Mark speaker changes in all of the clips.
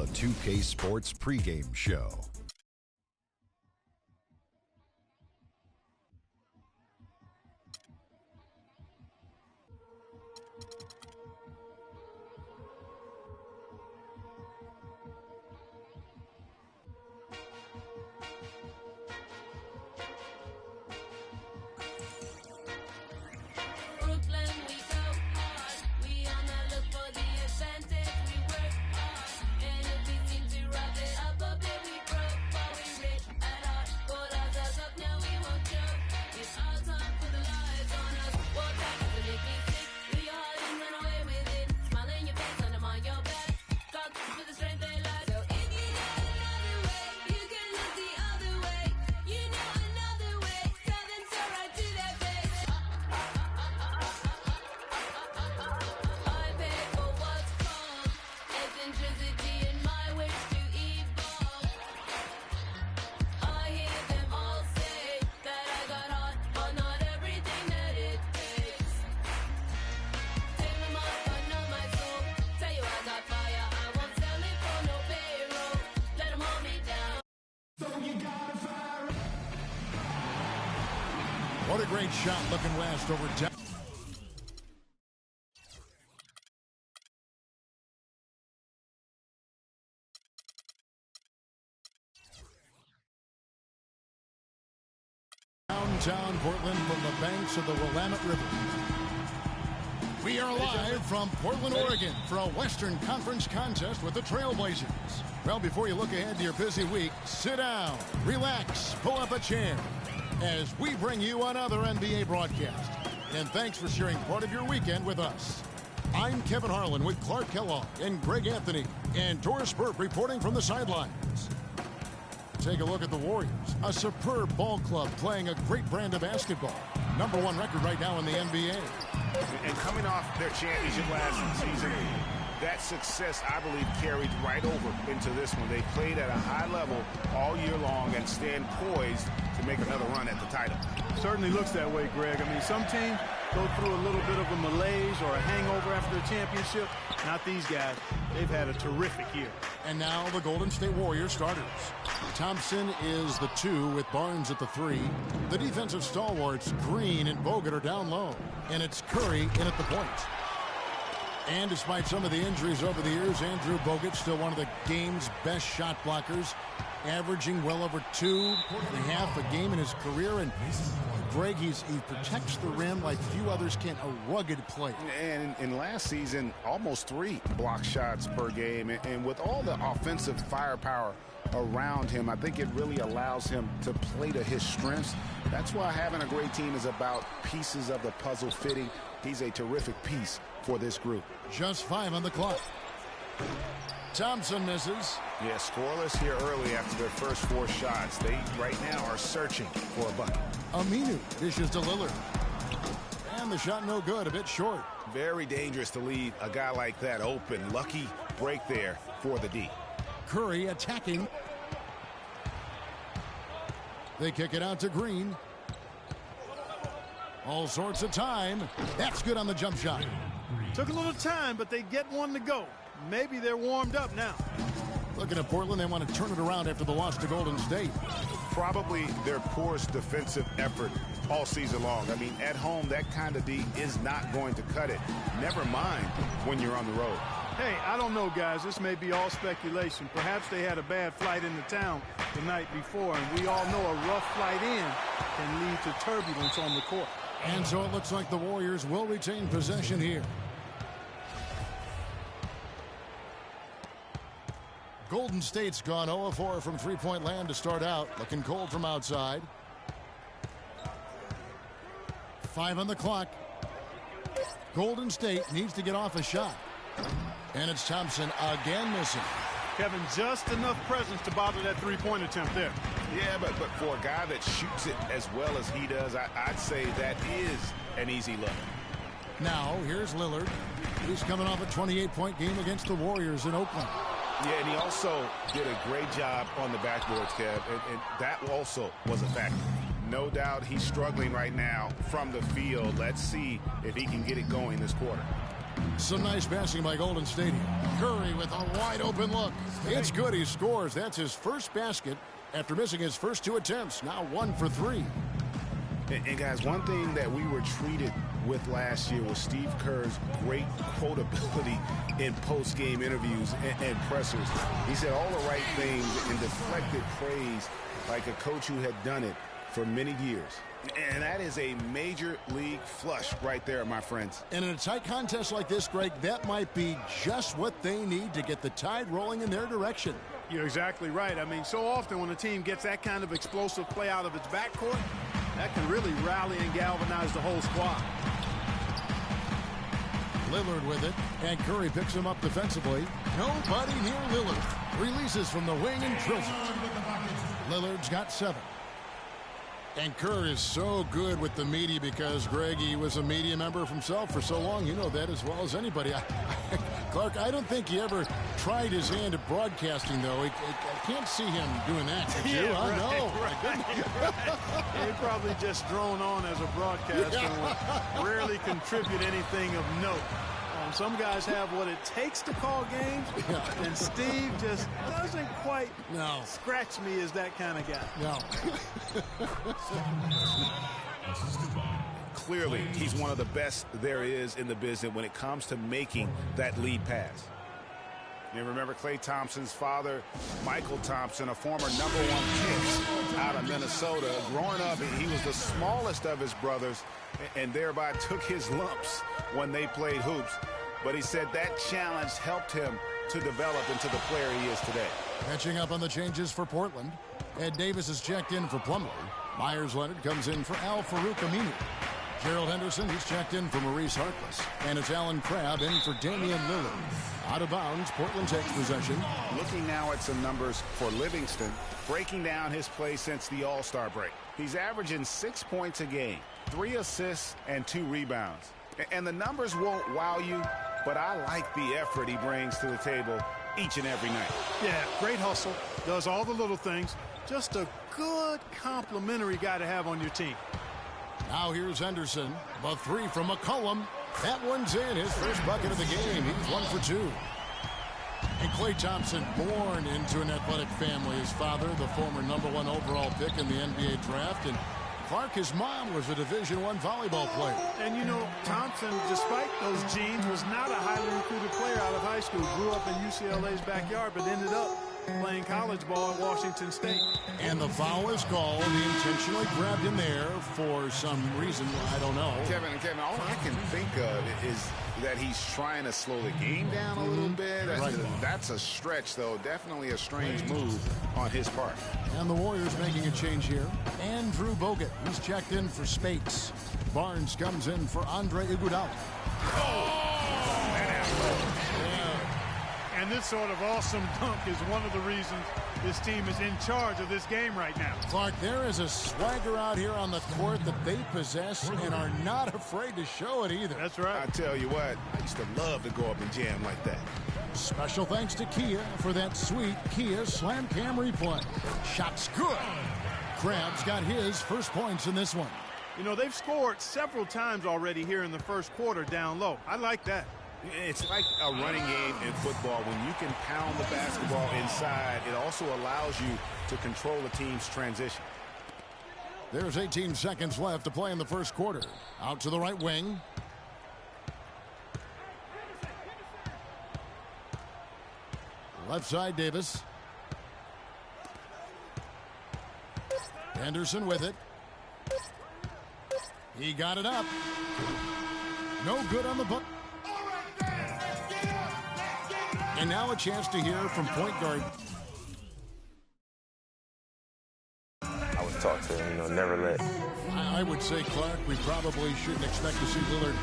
Speaker 1: the 2K Sports pregame show.
Speaker 2: What a great shot looking west over downtown Portland from the banks of the Willamette River. We are live from Portland, Oregon for a Western Conference contest with the Trailblazers. Well, before you look ahead to your busy week, sit down, relax, pull up a chair as we bring you another NBA broadcast. And thanks for sharing part of your weekend with us. I'm Kevin Harlan with Clark Kellogg and Greg Anthony and Doris Burke reporting from the sidelines. Take a look at the Warriors, a superb ball club playing a great brand of basketball. #1 record right now in the NBA.
Speaker 3: And coming off their championship last season, that success, I believe, carried right over into this one. They played at a high level all year long and stand poised to make another run at the title.
Speaker 4: Certainly looks that way, Greg. I mean, some teams go through a little bit of a malaise or a hangover after the championship. Not these guys. They've had a terrific year.
Speaker 2: And now the Golden State Warriors starters. Thompson is the 2 with Barnes at the 3. The defensive stalwarts, Green and Bogut, are down low. And it's Curry in at the point. And despite some of the injuries over the years, Andrew Bogut still one of the game's best shot blockers, averaging well over 2.5 a game in his career. And Greg, he protects the rim like few others can, a rugged player.
Speaker 3: And in last season, almost 3 block shots per game. And with all the offensive firepower around him, I think it really allows him to play to his strengths. That's why having a great team is about pieces of the puzzle fitting. He's a terrific piece for this group.
Speaker 2: Just 5 on the clock. Thompson misses.
Speaker 3: Yeah, scoreless here early after their first 4 shots. They right now are searching for a bucket.
Speaker 2: Aminu dishes to Lillard. And the shot no good, a bit short.
Speaker 3: Very dangerous to leave a guy like that open. Lucky break there for the D.
Speaker 2: Curry attacking. They kick it out to Green. All sorts of time. That's good on the jump shot.
Speaker 4: Took a little time, but they get one to go. Maybe they're warmed up now.
Speaker 2: Looking at Portland, they want to turn it around after the loss to Golden State.
Speaker 3: Probably their poorest defensive effort all season long. I mean, at home, that kind of D is not going to cut it. Never mind when you're on the road.
Speaker 4: Hey, I don't know, guys. This may be all speculation. Perhaps they had a bad flight into town the night before, and we all know a rough flight in can lead to turbulence on the court.
Speaker 2: And so it looks like the Warriors will retain possession here. Golden State's gone 0-4 from three-point land to start out. Looking cold from outside. 5 on the clock. Golden State needs to get off a shot. And it's Thompson again missing.
Speaker 4: Kevin, just enough presence to bother that three-point attempt there.
Speaker 3: Yeah, but for a guy that shoots it as well as he does, I'd say that is an easy look.
Speaker 2: Now, here's Lillard. He's coming off a 28-point game against the Warriors in Oakland.
Speaker 3: Yeah, and he also did a great job on the backboards, Kev, and that also was a factor. No doubt he's struggling right now from the field. Let's see if he can get it going this quarter.
Speaker 2: Some nice passing by Golden State. Curry with a wide open look. It's good. He scores. That's his first basket after missing his first 2 attempts. Now 1 for 3.
Speaker 3: And guys, one thing that we were treated with last year was Steve Kerr's great quotability in post-game interviews and pressers. He said all the right things and deflected praise like a coach who had done it for many years. And that is a major league flush right there, my friends.
Speaker 2: And in a tight contest like this, Greg, that might be just what they need to get the tide rolling in their direction.
Speaker 4: You're exactly right. I mean, so often when a team gets that kind of explosive play out of its backcourt, that can really rally and galvanize the whole squad.
Speaker 2: Lillard with it, and Curry picks him up defensively. Nobody near Lillard. Releases from the wing and drills it. Lillard's got 7. And Kerr is so good with the media because, Greg, he was a media member himself for so long. You know that as well as anybody. Clark, I don't think he ever tried his hand at broadcasting, though. I can't see him doing that. Could you?
Speaker 4: Yeah,
Speaker 2: I know.
Speaker 4: Right. He probably just drone on as a broadcaster and rarely contribute anything of note. Some guys have what it takes to call games, and Steve just doesn't quite scratch me as that kind of guy.
Speaker 2: No.
Speaker 3: Clearly, he's one of the best there is in the business when it comes to making that lead pass. You remember Klay Thompson's father, Michael Thompson, a former #1 pick out of Minnesota. Growing up, he was the smallest of his brothers and thereby took his lumps when they played hoops. But he said that challenge helped him to develop into the player he is today.
Speaker 2: Catching up on the changes for Portland. Ed Davis is checked in for Plumlee. Myers Leonard comes in for Al-Farouq Aminu. Gerald Henderson, he's checked in for Maurice Harkless. And it's Alan Crabb in for Damian Lillard. Out of bounds, Portland takes possession.
Speaker 3: Looking now at some numbers for Livingston, breaking down his play since the All-Star break. He's averaging 6 points a game, 3 assists, and 2 rebounds. And the numbers won't wow you, but I like the effort he brings to the table each and every night.
Speaker 4: Yeah, great hustle, does all the little things. Just a good complimentary guy to have on your team.
Speaker 2: Now here's Henderson. The 3 from McCollum. That one's in. His first bucket of the game. He's 1 for 2. And Klay Thompson, born into an athletic family. His father, the former #1 overall pick in the NBA draft. And Clark, his mom, was a Division I volleyball player.
Speaker 4: And, you know, Thompson, despite those genes, was not a highly recruited player out of high school. Grew up in UCLA's backyard, but ended up playing college ball at Washington State.
Speaker 2: And the foul is called. He intentionally grabbed him there for some reason. I don't know.
Speaker 3: Kevin, all I can think of is that he's trying to slow the game down a little bit.
Speaker 2: Right.
Speaker 3: That's a stretch, though. Definitely a strange move on his part.
Speaker 2: And the Warriors making a change here. Andrew Bogut, he's checked in for Spates. Barnes comes in for Andre Iguodala.
Speaker 4: And this sort of awesome dunk is one of the reasons this team is in charge of this game right now.
Speaker 2: Clark, there is a swagger out here on the court that they possess and are not afraid to show it either.
Speaker 4: That's right.
Speaker 3: I tell you what, I used to love to go up and jam like that.
Speaker 2: Special thanks to Kia for that sweet Kia Slam Cam replay. Shot's good. Crabb's got his first points in this one.
Speaker 4: You know, they've scored several times already here in the first quarter down low. I like that.
Speaker 3: It's like a running game in football. When you can pound the basketball inside, it also allows you to control the team's transition.
Speaker 2: There's 18 seconds left to play in the first quarter. Out to the right wing. Left side, Davis. Henderson with it. He got it up. No good on the book. And now a chance to hear from point guard.
Speaker 5: I was taught to, never let.
Speaker 2: I would say, Clark, we probably shouldn't expect to see Lillard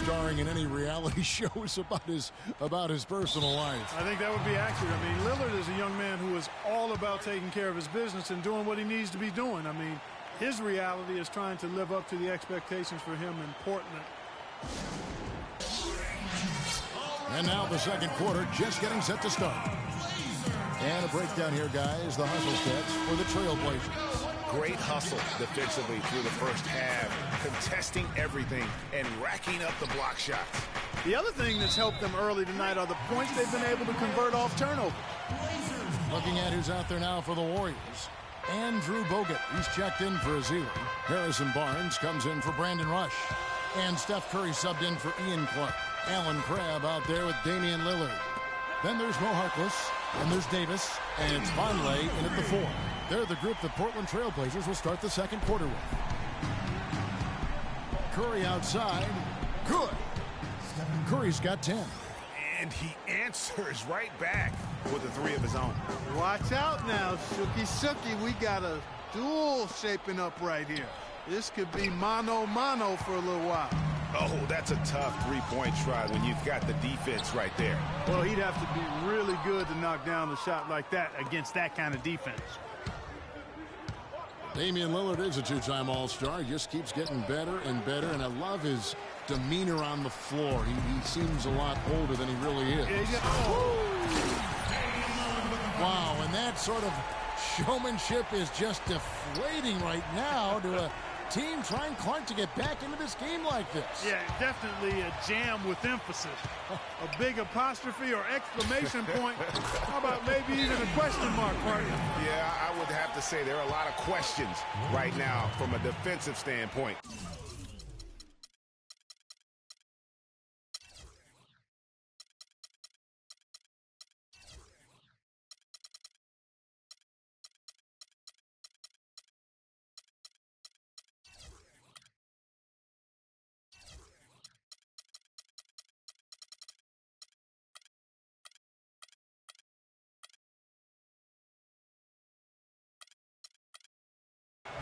Speaker 2: starring in any reality shows about his personal life.
Speaker 4: I think that would be accurate. I mean, Lillard is a young man who is all about taking care of his business and doing what he needs to be doing. I mean, his reality is trying to live up to the expectations for him in Portland.
Speaker 2: And now the second quarter just getting set to start. And a breakdown here, guys. The hustle stats for the Trailblazers.
Speaker 3: Great hustle defensively through the first half, contesting everything and racking up the block shots.
Speaker 4: The other thing that's helped them early tonight are the points they've been able to convert off turnover.
Speaker 2: Looking at who's out there now for the Warriors. Andrew Bogut, he's checked in for Ezeli. Harrison Barnes comes in for Brandon Rush. And Steph Curry subbed in for Ian Clark. Alan Crabb out there with Damian Lillard. Then there's Mo Harkless, and there's Davis, and it's Vonleh in at the 4. They're the group the Portland Trail Blazers will start the second quarter with. Curry outside. Good. Curry's got 10.
Speaker 3: And he answers right back with a 3 of his own.
Speaker 4: Watch out now, Shooky. We got a duel shaping up right here. This could be mano-mano for a little while.
Speaker 3: Oh, that's a tough three-point try when you've got the defense right there.
Speaker 4: Well, he'd have to be really good to knock down a shot like that against that kind of defense.
Speaker 2: Damian Lillard is a two-time All-Star. He just keeps getting better and better, and I love his demeanor on the floor. He seems a lot older than he really is. Wow, and that sort of showmanship is just deflating right now to a team trying Clark to get back into this game like this.
Speaker 4: Yeah, definitely a jam with emphasis. A big apostrophe or exclamation point. How about maybe even a question mark, partner?
Speaker 3: Yeah, I would have to say there are a lot of questions right now from a defensive standpoint.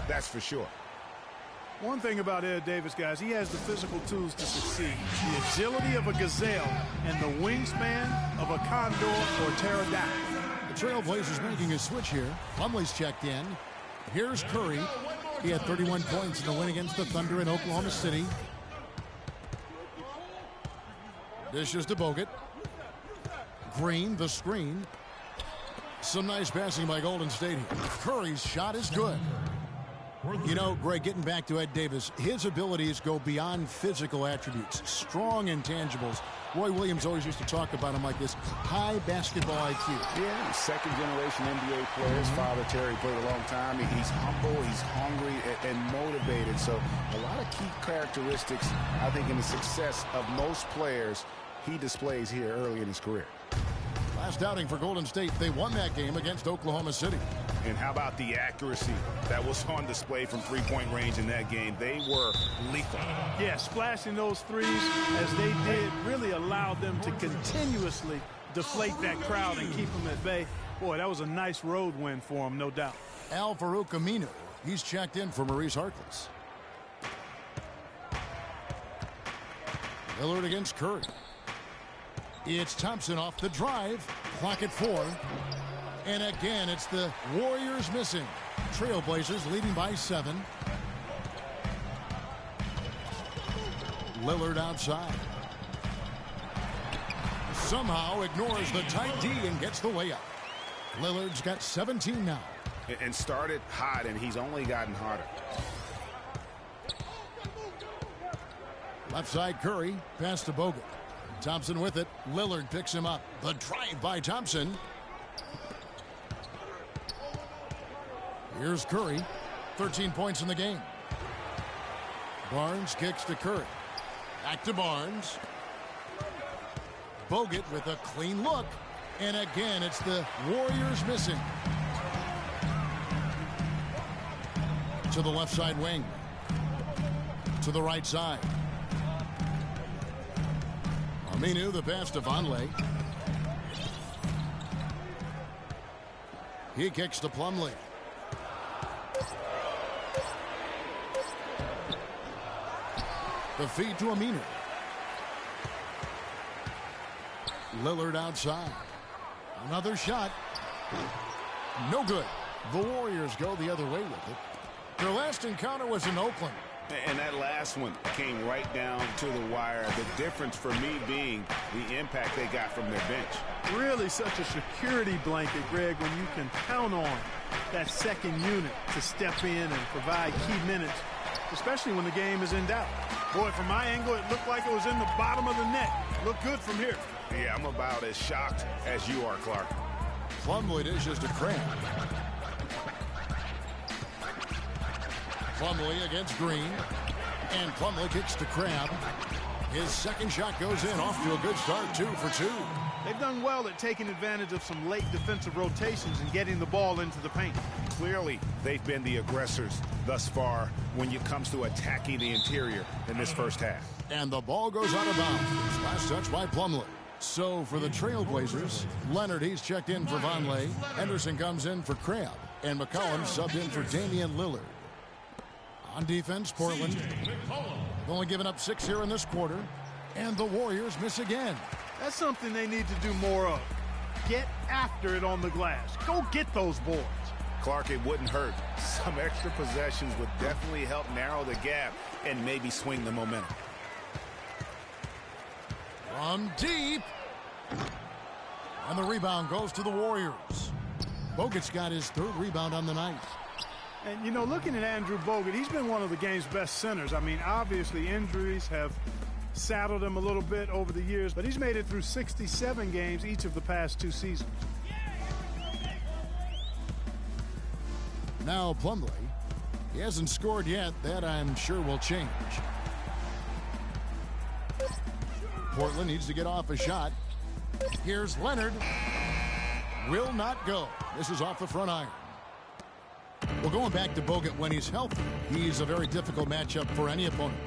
Speaker 3: That's for sure.
Speaker 4: One thing about Ed Davis, guys, he has the physical tools to succeed. The agility of a gazelle and the wingspan of a condor or pterodactyl.
Speaker 2: The Trailblazers making a switch here. Plumlee's checked in. Here's Curry. He had 31 points in the win against the Thunder in Oklahoma City. Dishes to Bogut. Green, the screen. Some nice passing by Golden State here. Curry's shot is good. You know, Greg, getting back to Ed Davis, his abilities go beyond physical attributes, strong intangibles. Roy Williams always used to talk about him like this, high basketball IQ.
Speaker 3: Yeah, second-generation NBA player. His father, Terry, played a long time. He's humble, he's hungry, and motivated. So a lot of key characteristics, I think, in the success of most players he displays here early in his career.
Speaker 2: Last outing for Golden State, they won that game against Oklahoma City.
Speaker 3: And how about the accuracy that was on display from three-point range in that game? They were lethal.
Speaker 4: Yeah, splashing those threes as they did really allowed them to continuously deflate that crowd and keep them at bay. Boy, that was a nice road win for them, no doubt.
Speaker 2: Al-Farouq Aminu, he's checked in for Maurice Harkless. Lillard against Curry. It's Thompson off the drive. Clock at 4. And again, it's the Warriors missing. Trailblazers leading by 7. Lillard outside. Somehow ignores the tight D and gets the way up. Lillard's got 17 now.
Speaker 3: And started hot, and he's only gotten hotter.
Speaker 2: Left side Curry. Pass to Bogut. Thompson with it. Lillard picks him up. The drive by Thompson. Here's Curry. 13 points in the game. Barnes kicks to Curry. Back to Barnes. Bogut with a clean look. And again, it's the Warriors missing. To the left side wing. To the right side. Aminu, the pass to Vonleh. He kicks to Plumlee. The feed to Aminu. Lillard outside. Another shot. No good. The Warriors go the other way with it. Their last encounter was in Oakland.
Speaker 3: And that last one came right down to the wire. The difference for me being the impact they got from their bench.
Speaker 4: Really such a security blanket, Greg, when you can count on that second unit to step in and provide key minutes, especially when the game is in doubt. Boy, from my angle, it looked like it was in the bottom of the net. look good from here.
Speaker 3: Yeah, I'm about as shocked as you are, Clark.
Speaker 2: Plumlee dishes to Cramp. Plumlee against Green. And Plumlee kicks to Crabbe. His second shot goes in, off to a good start, 2 for 2.
Speaker 4: They've done well at taking advantage of some late defensive rotations and getting the ball into the paint.
Speaker 3: Clearly, they've been the aggressors thus far when it comes to attacking the interior in this first half.
Speaker 2: And the ball goes out of bounds. Last touch by Plumlee. So for the Trailblazers, Leonard, he's checked in for Vonleh. Henderson comes in for Crabbe. And McCollum subbed in for Damian Lillard. On defense, Portland. They've only given up 6 here in this quarter. And the Warriors miss again.
Speaker 4: That's something they need to do more of. Get after it on the glass. Go get those boards.
Speaker 3: Clark, it wouldn't hurt. Some extra possessions would definitely help narrow the gap and maybe swing the momentum.
Speaker 2: From deep. And the rebound goes to the Warriors. Bogut's got his 3rd rebound on the night.
Speaker 4: And, you know, looking at Andrew Bogut, he's been one of the game's best centers. I mean, obviously injuries have saddled him a little bit over the years, but he's made it through 67 games each of the past 2 seasons.
Speaker 2: Now Plumlee. He hasn't scored yet. That, I'm sure, will change. Portland needs to get off a shot. Here's Leonard. Will not go. This is off the front iron. Well, going back to Bogut, when he's healthy, he's a very difficult matchup for any opponent.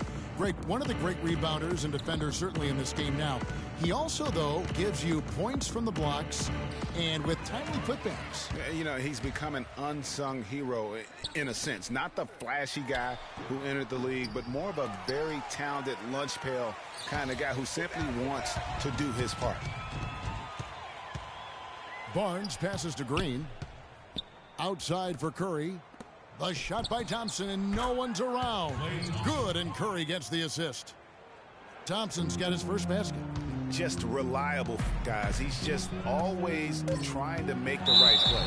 Speaker 2: One of the great rebounders and defenders certainly in this game now. He also, though, gives you points from the blocks and with timely putbacks.
Speaker 3: You know, he's become an unsung hero in a sense. Not the flashy guy who entered the league, but more of a very talented lunch pail kind of guy who simply wants to do his part.
Speaker 2: Barnes passes to Green. Outside for Curry. The shot by Thompson, and no one's around. Good, and Curry gets the assist. Thompson's got his first basket.
Speaker 3: Just reliable, guys. He's just always trying to make the right play.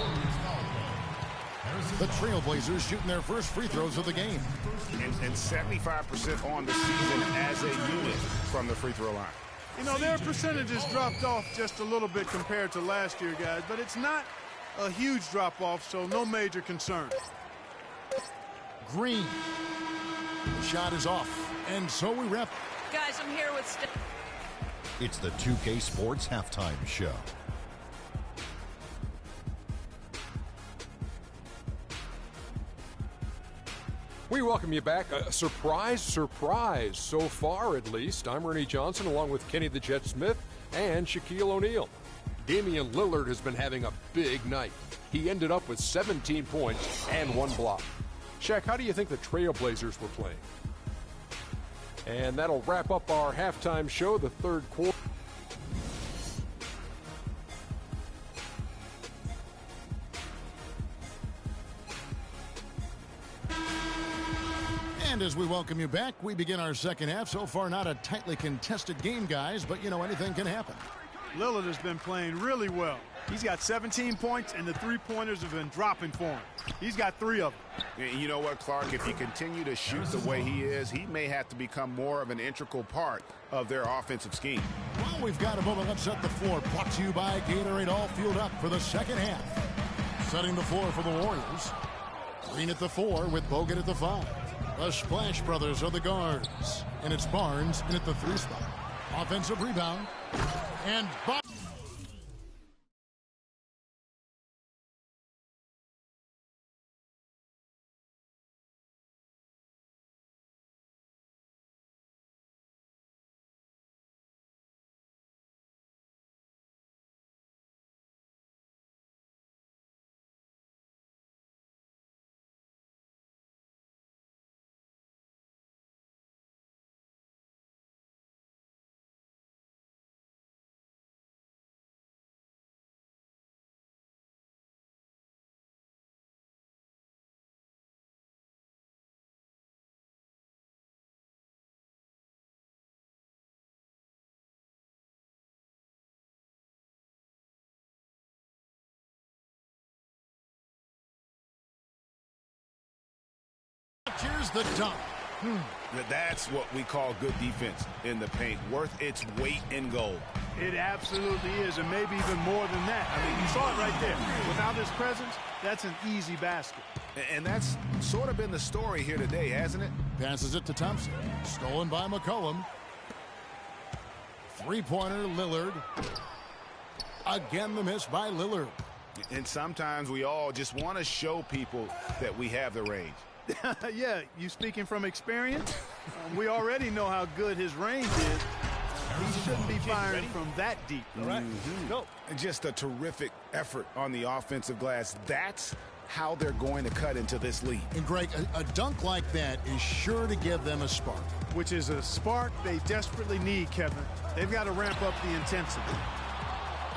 Speaker 2: The Trailblazers shooting their first free throws of the game.
Speaker 3: And 75% on the season as a unit from the free throw line.
Speaker 4: You know, their percentages dropped off just a little bit compared to last year, guys, but it's not a huge drop-off, so no major concern.
Speaker 2: Green. The shot is off. And so we wrap.
Speaker 6: Guys, I'm here with
Speaker 1: It's the 2K Sports Halftime Show.
Speaker 7: We welcome you back. Surprise, so far at least. I'm Ernie Johnson along with Kenny the Jet Smith and Shaquille O'Neal. Damian Lillard has been having a big night. He ended up with 17 points and 1 block. Shaq, how do you think the Trailblazers were playing? And that'll wrap up our halftime show, the 3rd quarter.
Speaker 2: And as we welcome you back, we begin our second half. So far, not a tightly contested game, guys, but, you know, anything can happen.
Speaker 4: Lillard has been playing really well. He's got 17 points, and the three-pointers have been dropping for him. He's got 3 of them.
Speaker 3: You know what, Clark? If you continue to shoot the way he is, he may have to become more of an integral part of their offensive scheme.
Speaker 2: Well, we've got a moment. Let's set the floor. Brought to you by Gatorade, all fueled up for the second half. Setting the floor for the Warriors. Green at the 4 with Bogut at the 5. The Splash Brothers are the guards. And it's Barnes in at the 3 spot. Offensive rebound. And here's the dunk.
Speaker 3: That's what we call good defense in the paint, worth its weight in gold.
Speaker 4: It absolutely is, and maybe even more than that. I mean, you saw it right there. Without his presence, that's an easy basket.
Speaker 3: And that's sort of been the story here today, hasn't it?
Speaker 2: Passes it to Thompson. Stolen by McCollum. Three-pointer, Lillard. Again, the miss by Lillard.
Speaker 3: And sometimes we all just want to show people that we have the range.
Speaker 4: Yeah, you speaking from experience? We already know how good his range is. He shouldn't be firing from that deep.
Speaker 2: All right, go.
Speaker 3: Just a terrific effort on the offensive glass. That's how they're going to cut into this lead.
Speaker 2: And Greg, a dunk like that is sure to give them a spark.
Speaker 4: Which is a spark they desperately need, Kevin. They've got to ramp up the intensity.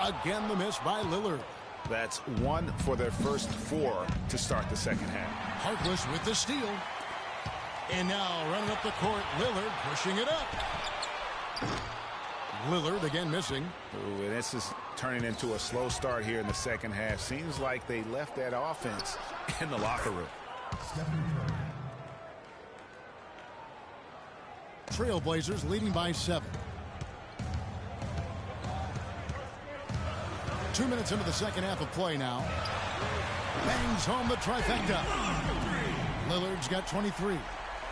Speaker 2: Again, the miss by Lillard.
Speaker 3: That's one for their first four to start the second half.
Speaker 2: Harkless with the steal. And now running up the court, Lillard pushing it up. Lillard again missing.
Speaker 3: Ooh, and this is turning into a slow start here in the second half. Seems like they left that offense in the locker room.
Speaker 2: Trailblazers leading by 7. 2 minutes into the second half of play now. Bangs home the trifecta. Lillard's got 23.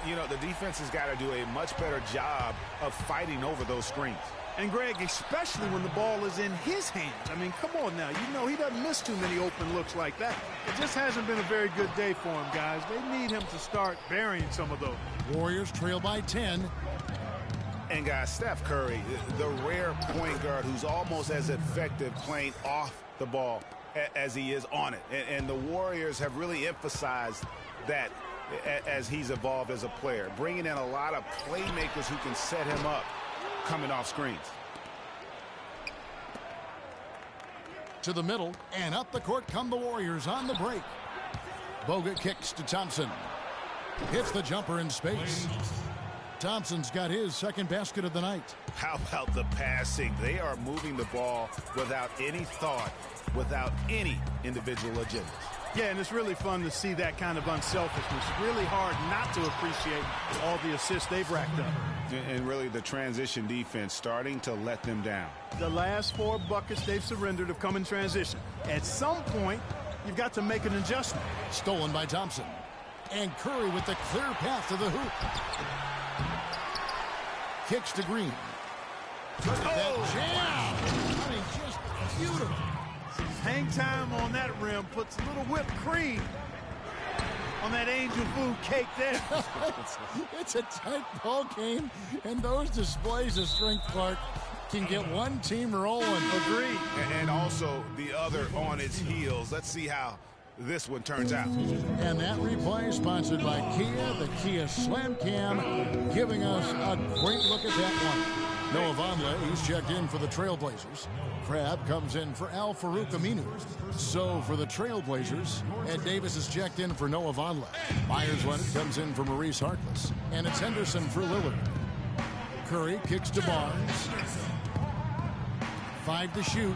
Speaker 3: You know, the defense has got to do a much better job of fighting over those screens.
Speaker 4: And, Greg, especially when the ball is in his hands. I mean, come on now. You know he doesn't miss too many open looks like that. It just hasn't been a very good day for him, guys. They need him to start burying some of those.
Speaker 2: Warriors trail by 10.
Speaker 3: And, guys, Steph Curry, the rare point guard who's almost as effective playing off the ball as he is on it. And the Warriors have really emphasized that as he's evolved as a player, bringing in a lot of playmakers who can set him up coming off screens.
Speaker 2: To the middle, and up the court come the Warriors on the break. Bogut kicks to Thompson. Hits the jumper in space. Thompson's got his second basket of the night.
Speaker 3: How about the passing? They are moving the ball without any thought, without any individual agenda.
Speaker 4: Yeah, and it's really fun to see that kind of unselfishness. Really hard not to appreciate all the assists they've racked up.
Speaker 3: And really the transition defense starting to let them down.
Speaker 4: The last 4 buckets they've surrendered have come in transition. At some point, you've got to make an adjustment.
Speaker 2: Stolen by Thompson. And Curry with the clear path to the hoop. Kicks to Green. That jam! I mean, just beautiful.
Speaker 4: Hang time on that rim puts a little whipped cream on that angel food cake there.
Speaker 2: It's a tight ball game, and those displays of strength, Clark, can get one team rolling.
Speaker 4: Agreed.
Speaker 3: And also the other on its heels. Let's see how this one turns out.
Speaker 2: And that replay sponsored by Kia, the Kia Slam Cam, giving us a great look at that one. Noah Vonleh, he's checked in for the Trailblazers. Crabbe comes in for Al-Farouq Aminu. So for the Trailblazers, Ed Davis is checked in for Noah Vonleh. Myers Leonard comes in for Maurice Harkless. And it's Henderson for Lillard. Curry kicks to Barnes. 5 to shoot.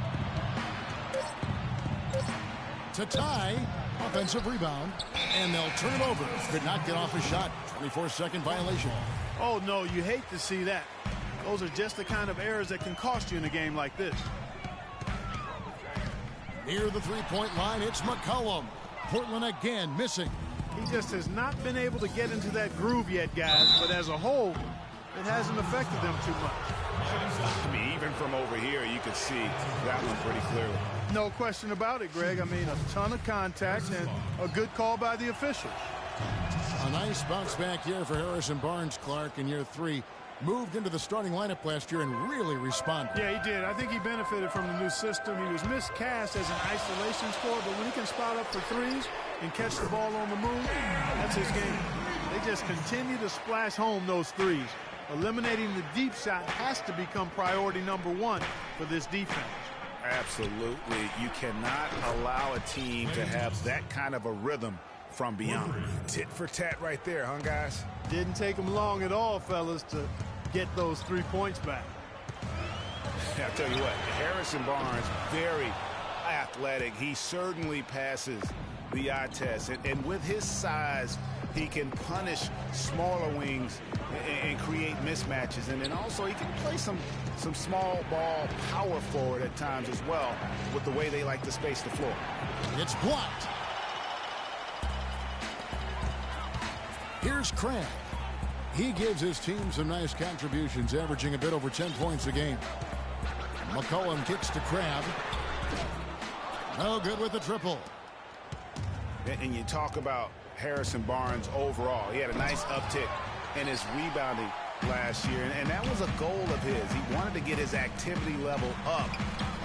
Speaker 2: To tie. Offensive rebound. And they'll turn it over. Could not get off a shot. 24-second violation.
Speaker 4: Oh, no, you hate to see that. Those are just the kind of errors that can cost you in a game like this.
Speaker 2: Near the three-point line, it's McCollum. Portland again missing.
Speaker 4: He just has not been able to get into that groove yet, guys. But as a whole, it hasn't affected them too much.
Speaker 3: I mean, even from over here, you could see that one pretty clearly.
Speaker 4: No question about it, Greg. I mean, a ton of contact and a good call by the officials.
Speaker 2: A nice bounce back here for Harrison Barnes, Clark, in year 3. Moved into the starting lineup last year and really responded.
Speaker 4: Yeah, he did. I think he benefited from the new system. He was miscast as an isolation scorer, but when he can spot up for threes and catch the ball on the move, that's his game. They just continue to splash home those threes. Eliminating the deep shot has to become priority number 1 for this defense.
Speaker 3: Absolutely. You cannot allow a team to have that kind of a rhythm from beyond. Tit for tat right there, huh, guys?
Speaker 4: Didn't take them long at all, fellas, to get those 3 points back.
Speaker 3: I'll tell you what, Harrison Barnes, very athletic. He certainly passes the eye test. And with his size He can punish smaller wings and create mismatches. And then also he can play some small ball power forward at times as well with the way they like to space the floor.
Speaker 2: It's blocked. Here's Crabb. He gives his team some nice contributions, averaging a bit over 10 points a game. McCollum kicks to Crabb. No good with the triple.
Speaker 3: And you talk about Harrison Barnes overall. He had a nice uptick in his rebounding last year, and that was a goal of his. He wanted to get his activity level up.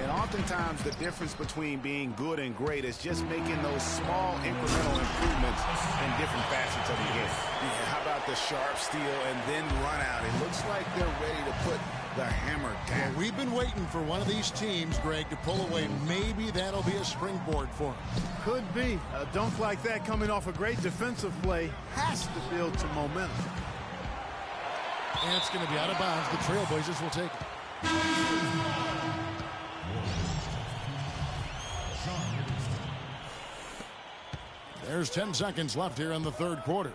Speaker 3: And oftentimes the difference between being good and great is just making those small incremental improvements in different facets of the game. Yeah, how about the sharp steal and then run out? It looks like they're ready to put the hammer down.
Speaker 2: Well, we've been waiting for one of these teams, Greg, to pull away. Maybe that'll be a springboard for him.
Speaker 4: Could be. A dunk like that coming off a great defensive play has to build some momentum.
Speaker 2: And it's going to be out of bounds. The Trailblazers will take it. There's 10 seconds left here in the third quarter.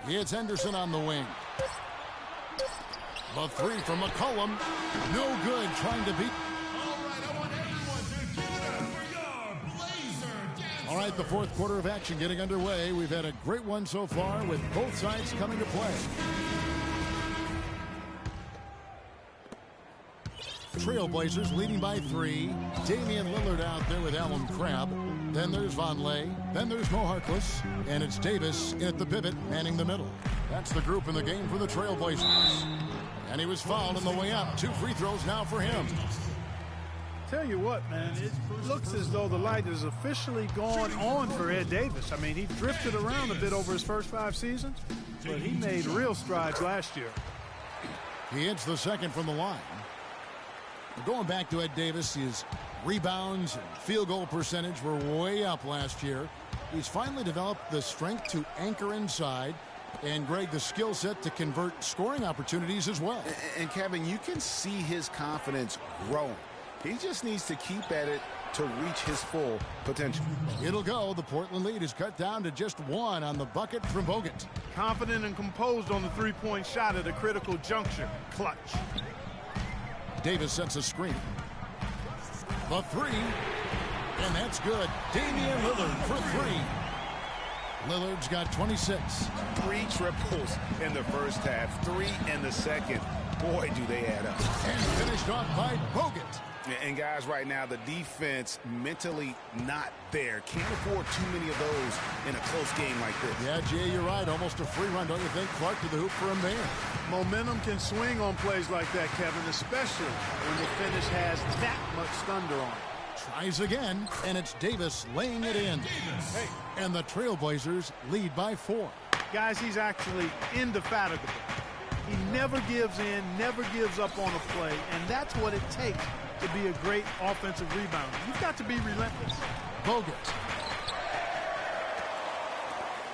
Speaker 2: It's Henderson on the wing. The three from McCollum. No good, trying to beat. All right, the fourth quarter of action getting underway. We've had a great one so far with both sides coming to play. Trailblazers leading by 3. Damian Lillard out there with Allen Crabb. Then there's Vonleh. Then there's Mo Harkless. And it's Davis at the pivot, manning the middle. That's the group in the game for the Trailblazers. And he was fouled on the way up. 2 free throws now for him.
Speaker 4: Tell you what, man, it looks as though the light is officially gone on for Ed Davis. I mean, he drifted around a bit over his first 5 seasons, but he made real strides last year.
Speaker 2: He hits the second from the line. Going back to Ed Davis, his rebounds and field goal percentage were way up last year. He's finally developed the strength to anchor inside, and Greg, the skill set to convert scoring opportunities as well.
Speaker 3: And Kevin, you can see his confidence growing. He just needs to keep at it to reach his full potential.
Speaker 2: It'll go. The Portland lead is cut down to just 1 on the bucket from Bogut.
Speaker 4: Confident and composed on the three-point shot at a critical juncture. Clutch.
Speaker 2: Davis sets a screen. The 3. And that's good. Damian Lillard for 3. Lillard's got 26.
Speaker 3: 3 triples in the first half. 3 in the second. Boy, do they add up.
Speaker 2: And finished off by Bogut.
Speaker 3: And guys, right now, the defense mentally not there. Can't afford too many of those in a close game like this.
Speaker 2: Yeah, Jay, you're right. Almost a free run, don't you think? Clark to the hoop for a man.
Speaker 4: Momentum can swing on plays like that, Kevin, especially when the finish has that much thunder on it.
Speaker 2: Tries again, and it's Davis laying it in. Hey. And the Trailblazers lead by 4.
Speaker 4: Guys, he's actually indefatigable. He never gives in, never gives up on a play, and that's what it takes to be a great offensive rebounder. You've got to be relentless.
Speaker 2: Bogut.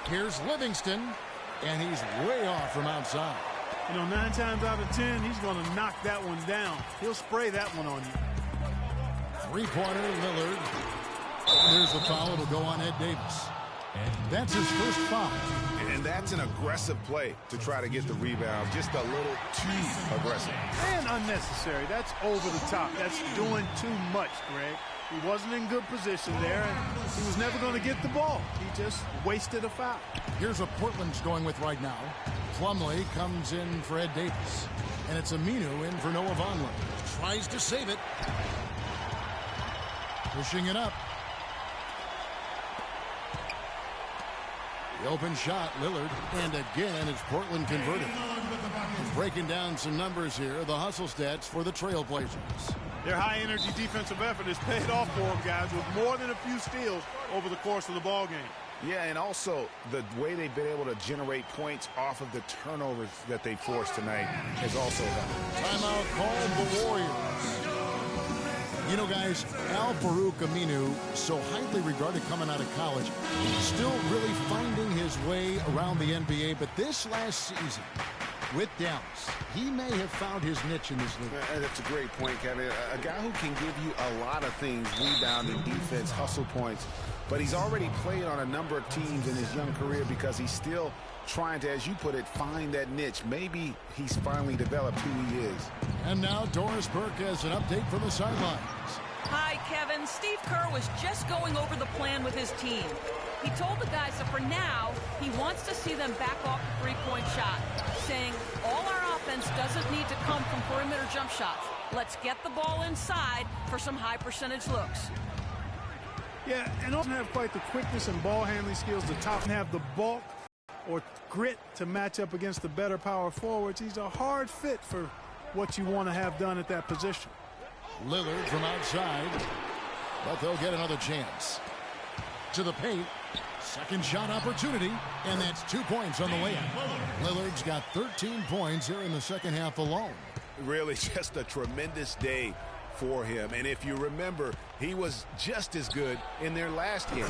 Speaker 2: Here's Livingston, and he's way off from outside.
Speaker 4: You know, 9 times out of 10, he's going to knock that one down. He'll spray that one on you.
Speaker 2: Three-pointer, Lillard. There's the foul. It'll go on Ed Davis. That's his first foul.
Speaker 3: And that's an aggressive play to try to get the rebound. Just a little too aggressive.
Speaker 4: And unnecessary. That's over the top. That's doing too much, Greg. He wasn't in good position there, and he was never going to get the ball. He just wasted a foul.
Speaker 2: Here's what Portland's going with right now. Plumlee comes in for Ed Davis. And it's Aminu in for Noah Vonleh. Tries to save it. Pushing it up. The open shot, Lillard, and again it's Portland converted. Breaking down some numbers here, the hustle stats for the Trailblazers.
Speaker 4: Their high-energy defensive effort has paid off for them, guys, with more than a few steals over the course of the ball game.
Speaker 3: Yeah, and also the way they've been able to generate points off of the turnovers that they forced tonight has also helped.
Speaker 2: Timeout called the Warriors. You know, guys, Al-Farouq Aminu, so highly regarded coming out of college, still really finding his way around the NBA. But this last season, with Dallas, he may have found his niche in this league.
Speaker 3: That's a great point, Kevin. A guy who can give you a lot of things, rebounding, defense, hustle points. but he's already played on a number of teams in his young career because he's still trying to, as you put it, find that niche. Maybe he's finally developed who he is.
Speaker 2: And now Doris Burke has an update from the sidelines.
Speaker 6: Hi, Kevin. Steve Kerr was just going over the plan with his team. He told the guys that for now, he wants to see them back off the three-point shot, saying all our offense doesn't need to come from perimeter jump shots. Let's get the ball inside for some high-percentage looks.
Speaker 4: Yeah, and doesn't have quite the quickness and ball handling skills to top and have the bulk or grit to match up against the better power forwards. He's a hard fit for what you want to have done at that position.
Speaker 2: Lillard from outside, but they'll get another chance. To the paint, second shot opportunity, and that's 2 points on the layup. Lillard's got 13 points here in the second half alone.
Speaker 3: Really just a tremendous day for him. And if you remember, he was just as good in their last game.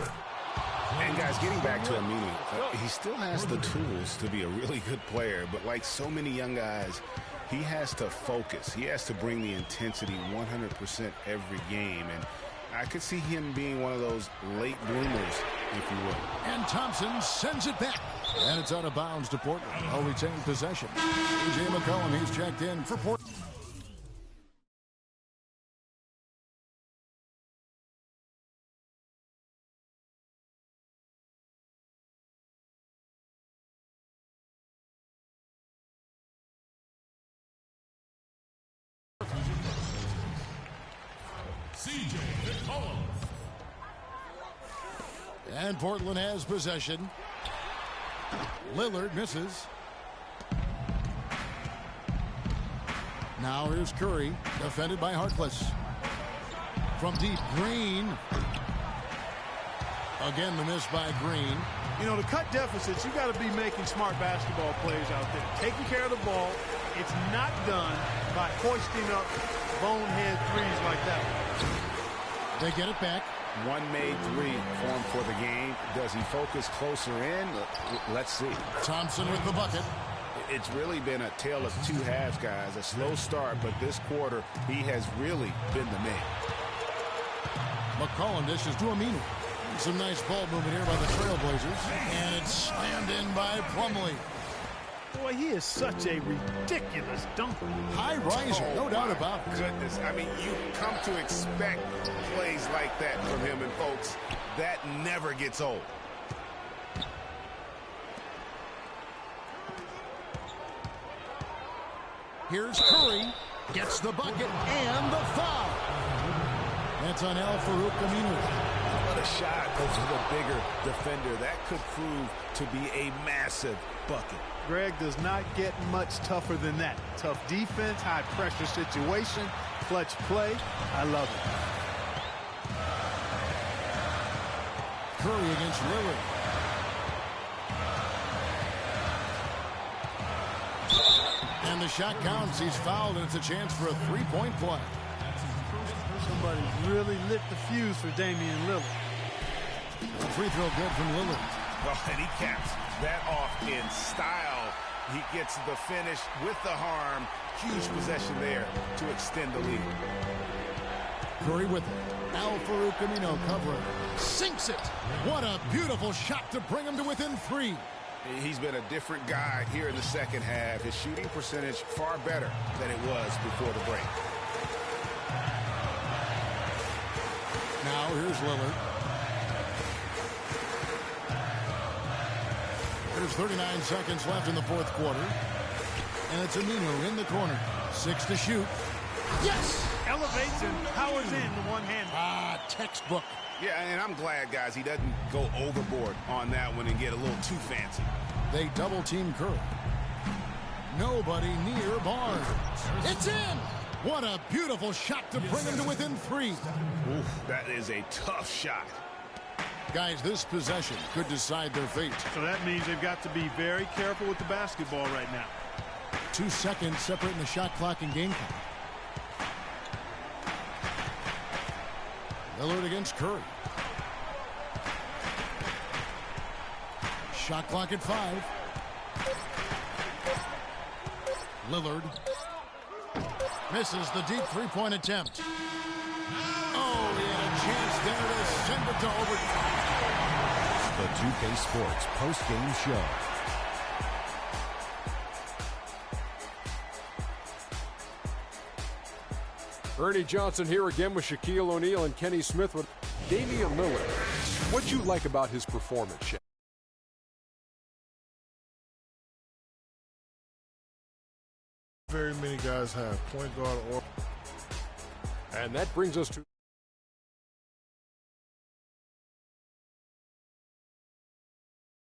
Speaker 3: And guys, getting back to Aminu, he still has the tools to be a really good player, but like so many young guys, he has to focus. He has to bring the intensity 100% every game. And I could see him being one of those late bloomers, if you will.
Speaker 2: And Thompson sends it back. And it's out of bounds to Portland. I'll retain possession. C.J. McCollum, he's checked in for Portland.
Speaker 8: C.J. McCollum.
Speaker 2: And Portland has possession. Lillard misses. Now here's Curry, defended by Harkless. From deep, Green. Again, the miss by Green.
Speaker 4: You know, to cut deficits, you got to be making smart basketball plays out there. Taking care of the ball. It's not done by hoisting up bonehead threes like that.
Speaker 2: They get it back.
Speaker 3: One made three for him for the game. Does he focus closer in? Let's see.
Speaker 2: Thompson with the bucket.
Speaker 3: It's really been a tale of two halves, guys. A slow start, but this quarter, he has really been the man.
Speaker 2: McCollum dishes to Aminu. Some nice ball movement here by the Trailblazers. And it's slammed in by Plumlee.
Speaker 4: Boy, he is such a ridiculous dunker.
Speaker 2: High riser, no doubt about it.
Speaker 3: Goodness, I mean, you come to expect plays like that from him, and folks, that never gets old.
Speaker 2: Here's Curry, gets the bucket and the foul. That's on Al-Farouq Aminu.
Speaker 3: What a shot over the bigger defender. That could prove to be a massive bucket.
Speaker 4: Greg does not get much tougher than that. Tough defense, high pressure situation, clutch play. I love it.
Speaker 2: Curry against Lillard. And the shot counts. He's fouled, and it's a chance for a three-point play.
Speaker 4: Somebody really lit the fuse for Damian Lillard.
Speaker 2: A free throw good from Lillard.
Speaker 3: Well, and he caps that off in style. He gets the finish with the harm. Huge possession there to extend the lead.
Speaker 2: Curry with it. Al-Farouq Aminu covering. Sinks it. What a beautiful shot to bring him to within three.
Speaker 3: He's been a different guy here in the second half. His shooting percentage far better than it was before the break.
Speaker 2: Now here's Lillard. There's 39 seconds left in the fourth quarter. And it's Aminu in the corner. 6 to shoot. Yes!
Speaker 4: Elevates and powers in the one hand.
Speaker 2: Ah, textbook.
Speaker 3: Yeah, and I'm glad, guys, he doesn't go overboard on that one and get a little too fancy.
Speaker 2: They double-team Curry. Nobody near Barnes. It's in! What a beautiful shot to bring him to within three.
Speaker 3: Oof, that is a tough shot.
Speaker 2: Guys, this possession could decide their fate.
Speaker 4: So that means they've got to be very careful with the basketball right now.
Speaker 2: 2 seconds separating the shot clock and game clock. Lillard against Curry. Shot clock at 5. Lillard misses the deep three-point attempt. Oh, he had a chance there to send it to overtime.
Speaker 1: The 2K Sports post-game show.
Speaker 7: Ernie Johnson here again with Shaquille O'Neal and Kenny Smith with Damian Lillard. What'd you like about his performance, Shaq?
Speaker 9: Very many guys have point guard or.
Speaker 7: And that brings us to